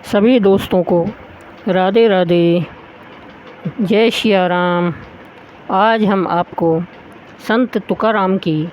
सभी दोस्तों को राधे राधे, जय सिया राम। आज हम आपको संत तुकाराम की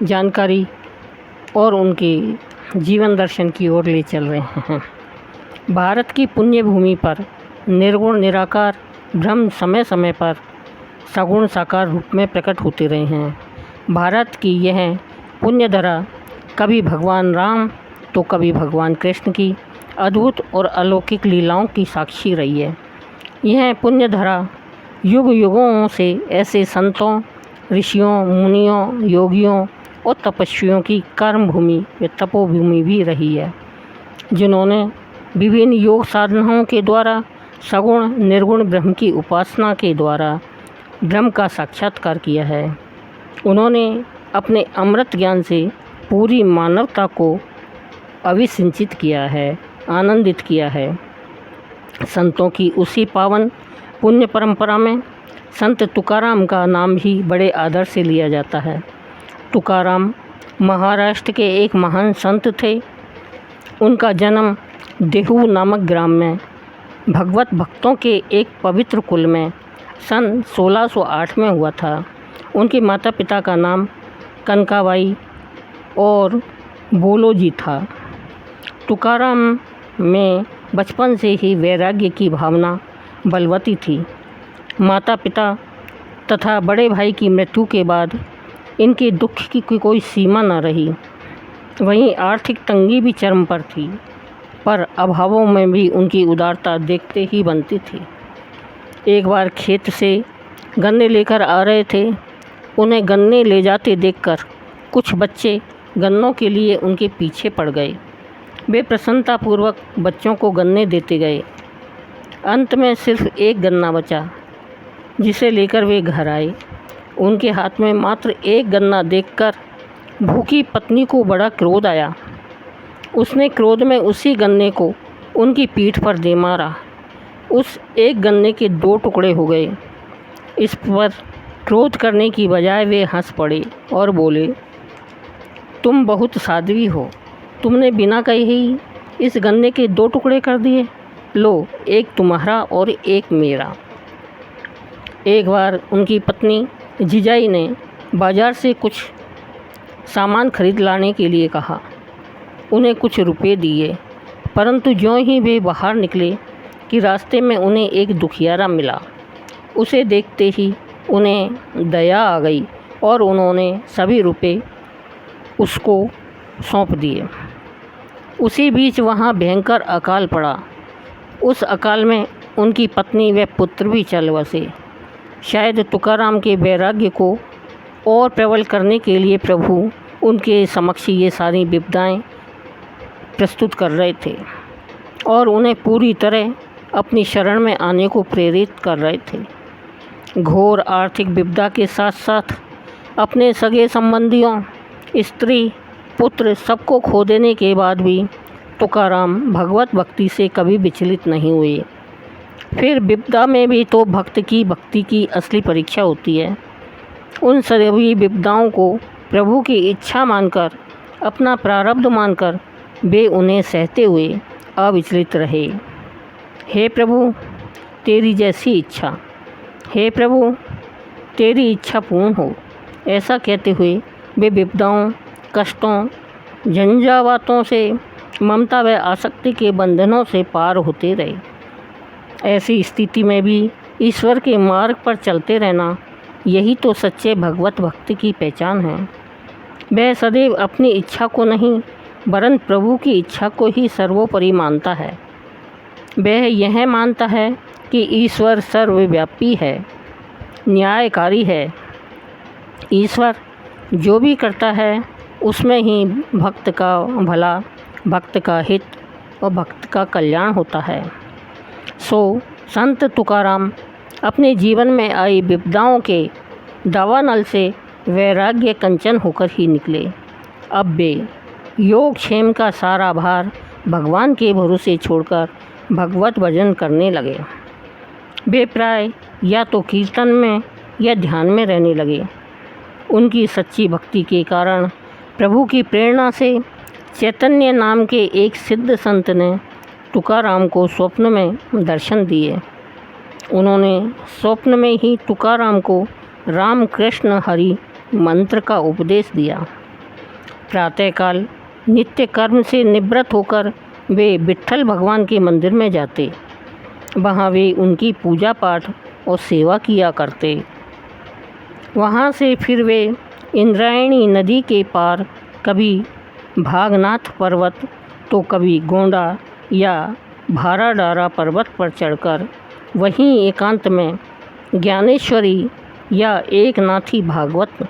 जानकारी और उनके जीवन दर्शन की ओर ले चल रहे हैं। भारत की पुण्य भूमि पर निर्गुण निराकार ब्रह्म समय समय पर सगुण साकार रूप में प्रकट होते रहे हैं। भारत की यह पुण्य धरा कभी भगवान राम तो कभी भगवान कृष्ण की अद्भुत और अलौकिक लीलाओं की साक्षी रही है। यह पुण्य धरा युग युगों से ऐसे संतों, ऋषियों, मुनियों, योगियों और तपस्वियों की कर्म भूमि व तपोभूमि भी रही है, जिन्होंने विभिन्न योग साधनाओं के द्वारा सगुण निर्गुण ब्रह्म की उपासना के द्वारा ब्रह्म का साक्षात्कार किया है। उन्होंने अपने अमृत ज्ञान से पूरी मानवता को अभिसिंचित किया है, आनंदित किया है। संतों की उसी पावन पुण्य परंपरा में संत तुकाराम का नाम भी बड़े आदर से लिया जाता है। तुकाराम महाराष्ट्र के एक महान संत थे। उनका जन्म देहू नामक ग्राम में भगवत भक्तों के एक पवित्र कुल में सन 1608 में हुआ था। उनके माता पिता का नाम कनकाबाई और बोलोजी था। तुकाराम में बचपन से ही वैराग्य की भावना बलवती थी। माता पिता तथा बड़े भाई की मृत्यु के बाद इनके दुख की कोई सीमा न रही। वहीं आर्थिक तंगी भी चरम पर थी, पर अभावों में भी उनकी उदारता देखते ही बनती थी। एक बार खेत से गन्ने लेकर आ रहे थे। उन्हें गन्ने ले जाते देखकर कुछ बच्चे गन्नों के लिए उनके पीछे पड़ गए। वे प्रसन्नतापूर्वक बच्चों को गन्ने देते गए। अंत में सिर्फ एक गन्ना बचा, जिसे लेकर वे घर आए। उनके हाथ में मात्र एक गन्ना देखकर भूखी पत्नी को बड़ा क्रोध आया। उसने क्रोध में उसी गन्ने को उनकी पीठ पर दे मारा। उस एक गन्ने के 2 टुकड़े हो गए। इस पर क्रोध करने की बजाय वे हंस पड़े और बोले, तुम बहुत साध्वी हो, तुमने बिना कहे ही इस गन्ने के 2 टुकड़े कर दिए। लो, एक तुम्हारा और एक मेरा। एक बार उनकी पत्नी जिजाई ने बाज़ार से कुछ सामान खरीद लाने के लिए कहा। उन्हें कुछ रुपए दिए, परंतु ज्यों ही वे बाहर निकले कि रास्ते में उन्हें एक दुखियारा मिला। उसे देखते ही उन्हें दया आ गई और उन्होंने सभी रुपए उसको सौंप दिए। उसी बीच वहाँ भयंकर अकाल पड़ा। उस अकाल में उनकी पत्नी व पुत्र भी चल बसे। शायद तुकाराम के वैराग्य को और प्रबल करने के लिए प्रभु उनके समक्ष ये सारी विपदाएं प्रस्तुत कर रहे थे और उन्हें पूरी तरह अपनी शरण में आने को प्रेरित कर रहे थे। घोर आर्थिक विपदा के साथ साथ अपने सगे संबंधियों, स्त्री, पुत्र सबको खो देने के बाद भी तुकाराम भगवत भक्ति से कभी विचलित नहीं हुए। फिर विपदा में भी तो भक्ति की असली परीक्षा होती है। उन सभी विपदाओं को प्रभु की इच्छा मानकर, अपना प्रारब्ध मानकर वे उन्हें सहते हुए अविचलित रहे। हे प्रभु, तेरी जैसी इच्छा, हे प्रभु, तेरी इच्छा पूर्ण हो, ऐसा कहते हुए वे विपदाओं, कष्टों, झंझावातों से, ममता व आसक्ति के बंधनों से पार होते रहे। ऐसी स्थिति में भी ईश्वर के मार्ग पर चलते रहना, यही तो सच्चे भगवत भक्ति की पहचान है। वह सदैव अपनी इच्छा को नहीं, वरन प्रभु की इच्छा को ही सर्वोपरि मानता है। वह यह मानता है कि ईश्वर सर्वव्यापी है, न्यायकारी है। ईश्वर जो भी करता है उसमें ही भक्त का भला, भक्त का हित और भक्त का कल्याण होता है। सो संत तुकाराम अपने जीवन में आई विपदाओं के दावानल से वैराग्य कंचन होकर ही निकले। अब वे योग क्षेम का सारा भार भगवान के भरोसे छोड़कर भगवत भजन करने लगे। वे प्राय या तो कीर्तन में या ध्यान में रहने लगे। उनकी सच्ची भक्ति के कारण प्रभु की प्रेरणा से चैतन्य नाम के एक सिद्ध संत ने तुकाराम को स्वप्न में दर्शन दिए। उन्होंने स्वप्न में ही तुकाराम को राम कृष्ण हरि मंत्र का उपदेश दिया। प्रातःकाल नित्य कर्म से निवृत्त होकर वे विट्ठल भगवान के मंदिर में जाते। वहाँ वे उनकी पूजा पाठ और सेवा किया करते। वहाँ से फिर वे इंद्रायणी नदी के पार कभी भागनाथ पर्वत तो कभी गोंडा या भाराडारा पर्वत पर चढ़कर वहीं एकांत में ज्ञानेश्वरी या एकनाथी भागवत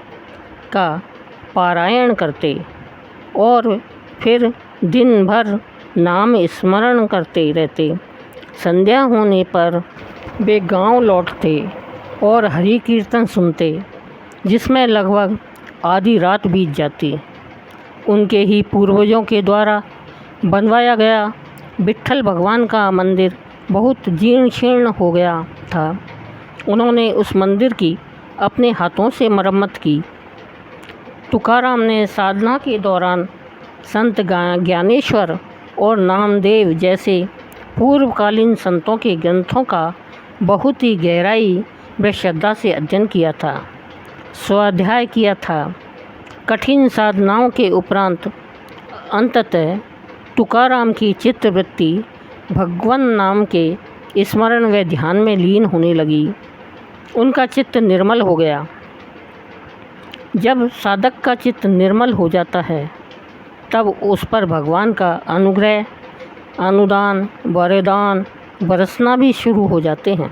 का पारायण करते और फिर दिन भर नाम स्मरण करते रहते। संध्या होने पर वे गांव लौटते और हरि कीर्तन सुनते, जिसमें लगभग आधी रात बीत जाती। उनके ही पूर्वजों के द्वारा बनवाया गया विट्ठल भगवान का मंदिर बहुत जीर्ण शीर्ण हो गया था। उन्होंने उस मंदिर की अपने हाथों से मरम्मत की। तुकाराम ने साधना के दौरान संत ज्ञानेश्वर और नामदेव जैसे पूर्वकालीन संतों के ग्रंथों का बहुत ही गहराई व श्रद्धा से अध्ययन किया था, स्वाध्याय किया था। कठिन साधनाओं के उपरांत अंततः तुकाराम की चित्तवृत्ति भगवान नाम के स्मरण व ध्यान में लीन होने लगी। उनका चित्त निर्मल हो गया। जब साधक का चित्त निर्मल हो जाता है तब उस पर भगवान का अनुग्रह, अनुदान, वरदान बरसना भी शुरू हो जाते हैं।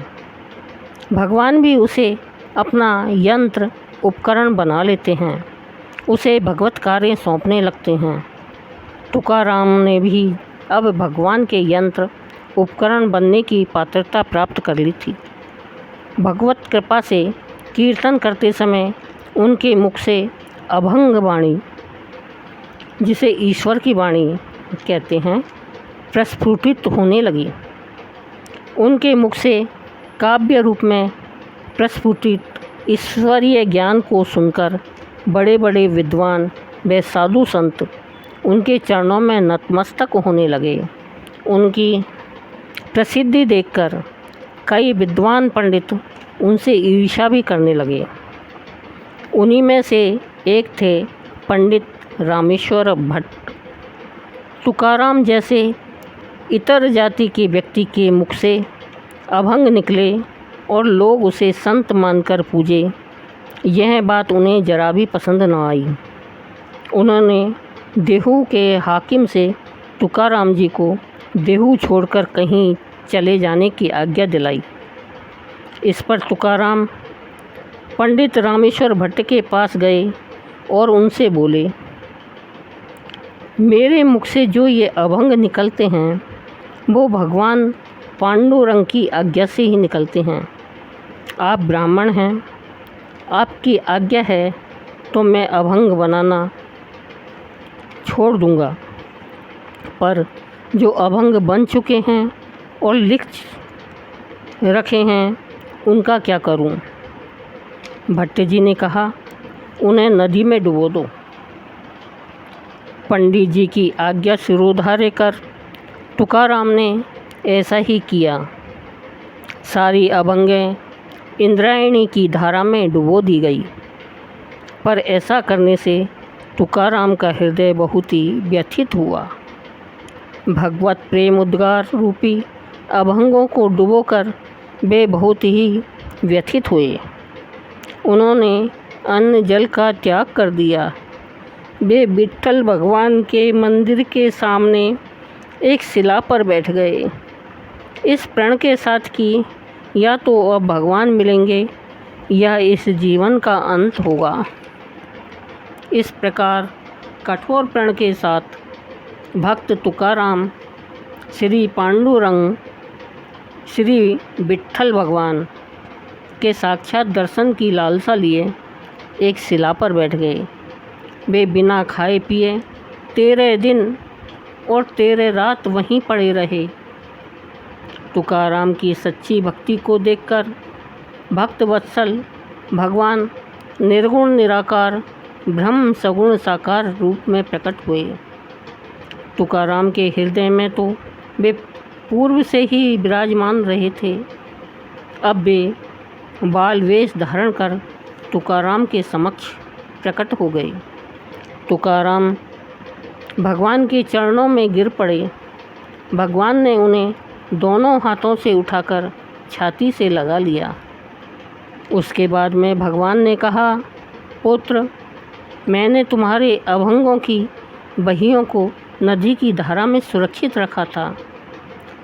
भगवान भी उसे अपना यंत्र उपकरण बना लेते हैं, उसे भगवत कार्य सौंपने लगते हैं। तुकाराम ने भी अब भगवान के यंत्र उपकरण बनने की पात्रता प्राप्त कर ली थी। भगवत कृपा से कीर्तन करते समय उनके मुख से अभंग वाणी, जिसे ईश्वर की वाणी कहते हैं, प्रस्फुटित होने लगी। उनके मुख से काव्य रूप में प्रस्फुटित ईश्वरीय ज्ञान को सुनकर बड़े बड़े विद्वान व साधु संत उनके चरणों में नतमस्तक होने लगे। उनकी प्रसिद्धि देखकर कई विद्वान पंडित उनसे ईर्ष्या भी करने लगे। उन्हीं में से एक थे पंडित रामेश्वर भट्ट। तुकाराम जैसे इतर जाति के व्यक्ति के मुख से अभंग निकले और लोग उसे संत मानकर पूजे, यह बात उन्हें जरा भी पसंद न आई। उन्होंने देहू के हाकिम से तुकाराम जी को देहू छोड़कर कहीं चले जाने की आज्ञा दिलाई। इस पर तुकाराम पंडित रामेश्वर भट्ट के पास गए और उनसे बोले, मेरे मुख से जो ये अभंग निकलते हैं वो भगवान पांडुरंग की आज्ञा से ही निकलते हैं। आप ब्राह्मण हैं, आपकी आज्ञा है तो मैं अभंग बनाना छोड़ दूंगा, पर जो अभंग बन चुके हैं और लिख रखे हैं उनका क्या करूं? भट्ट जी ने कहा, उन्हें नदी में डुबो दो। पंडित जी की आज्ञा शिरोधार्य कर तुकाराम ने ऐसा ही किया। सारी अभंगें इंद्रायणी की धारा में डुबो दी गई। पर ऐसा करने से तुकाराम का हृदय बहुत ही व्यथित हुआ। भगवत प्रेम उद्गार रूपी अभंगों को डुबोकर वे बहुत ही व्यथित हुए। उन्होंने अन्न जल का त्याग कर दिया। वे विट्ठल भगवान के मंदिर के सामने एक शिला पर बैठ गए, इस प्रण के साथ कि या तो अब भगवान मिलेंगे या इस जीवन का अंत होगा। इस प्रकार कठोर प्रण के साथ भक्त तुकाराम श्री पांडुरंग, श्री विट्ठल भगवान के साक्षात दर्शन की लालसा लिए एक शिला पर बैठ गए। वे बिना खाए पिए 13 दिन और 13 रात वहीं पड़े रहे। तुकाराम की सच्ची भक्ति को देखकर भक्त वत्सल भगवान निर्गुण निराकार ब्रह्म सगुण साकार रूप में प्रकट हुए। तुकाराम के हृदय में तो वे पूर्व से ही विराजमान रहे थे। अब वे बाल वेश धारण कर तुकाराम के समक्ष प्रकट हो गए। तुकाराम भगवान के चरणों में गिर पड़े। भगवान ने उन्हें दोनों हाथों से उठाकर छाती से लगा लिया। उसके बाद में भगवान ने कहा, पुत्र, मैंने तुम्हारे अभंगों की बहियों को नदी की धारा में सुरक्षित रखा था।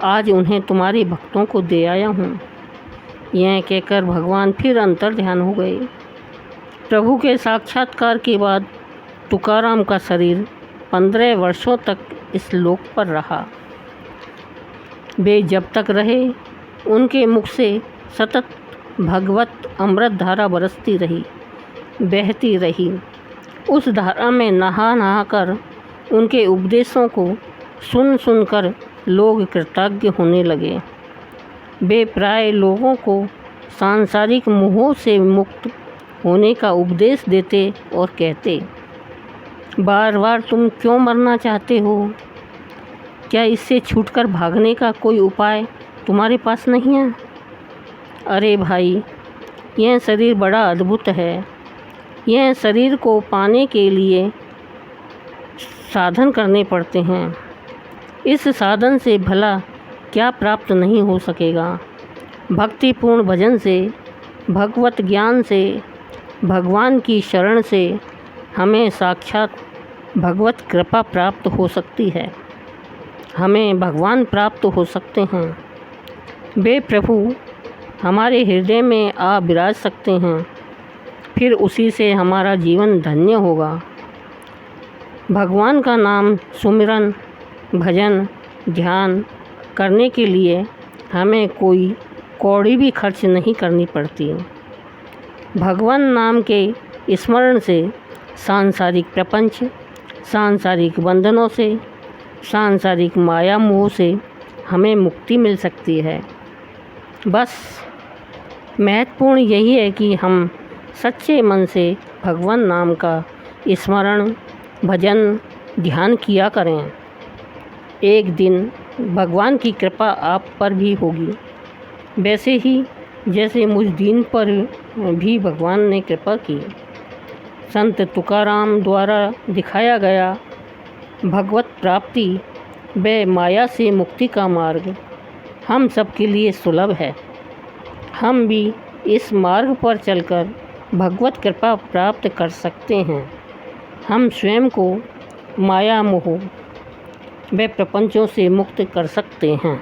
आज उन्हें तुम्हारे भक्तों को दे आया हूँ। यह कहकर भगवान फिर अंतर्ध्यान हो गए। प्रभु के साक्षात्कार के बाद तुकाराम का शरीर 15 वर्षों तक इस लोक पर रहा। वे जब तक रहे, उनके मुख से सतत भगवत अमृत धारा बरसती रही, बहती रही। उस धारा में नहा नहा कर उनके उपदेशों को सुन सुनकर लोग कृतज्ञ होने लगे। वे प्राय लोगों को सांसारिक मोह से मुक्त होने का उपदेश देते और कहते, बार बार तुम क्यों मरना चाहते हो? क्या इससे छूटकर भागने का कोई उपाय तुम्हारे पास नहीं है? अरे भाई, यह शरीर बड़ा अद्भुत है। यह शरीर को पाने के लिए साधन करने पड़ते हैं। इस साधन से भला क्या प्राप्त नहीं हो सकेगा? भक्तिपूर्ण भजन से, भगवत ज्ञान से, भगवान की शरण से हमें साक्षात भगवत कृपा प्राप्त हो सकती है। हमें भगवान प्राप्त हो सकते हैं। वे प्रभु हमारे हृदय में आ विराज सकते हैं। फिर उसी से हमारा जीवन धन्य होगा। भगवान का नाम सुमिरन, भजन, ध्यान करने के लिए हमें कोई कौड़ी भी खर्च नहीं करनी पड़ती। भगवान नाम के स्मरण से सांसारिक प्रपंच, सांसारिक बंधनों से, सांसारिक माया मोह से हमें मुक्ति मिल सकती है। बस महत्वपूर्ण यही है कि हम सच्चे मन से भगवान नाम का स्मरण, भजन, ध्यान किया करें। एक दिन भगवान की कृपा आप पर भी होगी, वैसे ही जैसे मुझ दीन पर भी भगवान ने कृपा की। संत तुकाराम द्वारा दिखाया गया भगवत प्राप्ति व माया से मुक्ति का मार्ग हम सबके लिए सुलभ है। हम भी इस मार्ग पर चलकर भगवत कृपा प्राप्त कर सकते हैं। हम स्वयं को माया मोह व प्रपंचों से मुक्त कर सकते हैं।